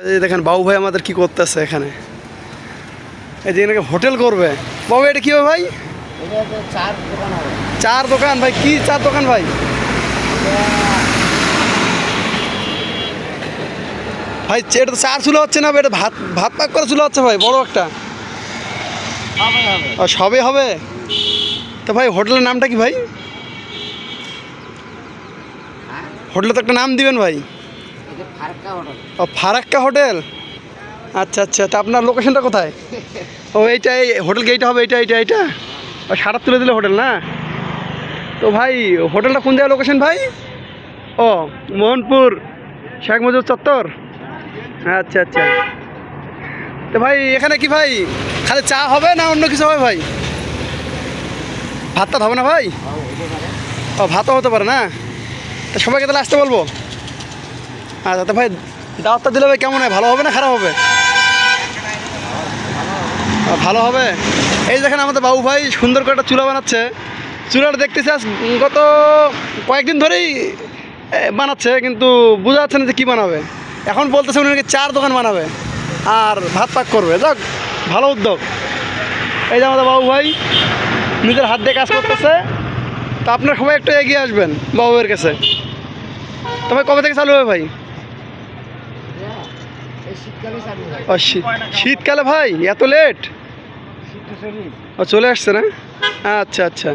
এই দেখেন বাবু ভাই আমাদের কি করতেছে এখানে, এই যে এখানে হোটেল করবে। বাবু এটা কি হবে ভাই? এটা তো চার দোকান হবে। চার দোকান ভাই? কি চার দোকান ভাই? ভাই এটা তো চার চুলা হচ্ছে না ভাই, এটা ভাত ভাত পাক করে চুলা হচ্ছে ভাই, বড় একটা। হবে হবে। আর সবে হবে তো ভাই। হোটেলের নামটা কি ভাই? হোটেলে তো একটা নাম দিবেন ভাই। এটা ফারাক্কা হোটেল। ও ফারাক্কা হোটেল। আচ্ছা আচ্ছা, তা আপনার লোকেশনটা কোথায়? ও এইটাই হোটেল গেটটা হবে, এইটা এইটা এইটা ও সারাত তুলে দিলে হোটেল না? তো ভাই হোটেলটা কোন জায়গায় লোকেশন ভাই? ও মোহনপুর শেখ মুজিবুর চত্বর। আচ্ছা আচ্ছা। তো ভাই এখানে কি ভাই খালি চা হবে না অন্য কিছু হবে ভাই? ভাতটা হবে না ভাই? ও ভাতও হতে পারে না? তা সবাইকে তাহলে আসতে বলবো। আচ্ছা তো ভাই দাওয়াতটা দিলে ভাই কেমন হয়, ভালো হবে না খারাপ হবে? ভালো হবে। এই দেখেন আমাদের বাবু ভাই সুন্দর করে একটা চুলা বানাচ্ছে। চুলাটা দেখতেছি আজ গত কয়েকদিন ধরেই বানাচ্ছে, কিন্তু বোঝা যাচ্ছে না যে কী বানাবে। এখন বলতেছে উনি নাকি চার দোকান বানাবে আর ভাত পাক করবে। যাক ভালো উদ্যোগ। এই যে আমাদের বাবু ভাই নিজের হাত দিয়ে কাজ করতেছে। তো আপনার সবাই একটু এগিয়ে আসবেন বাবুয়ের কাছে। তবে কবে থেকে চালু হবে ভাই? এই শীতকালে চালু হয়। ও শীতকালে ভাই? এত লেট? শীতটা চলি। ও চলে আসছে না? আচ্ছা আচ্ছা।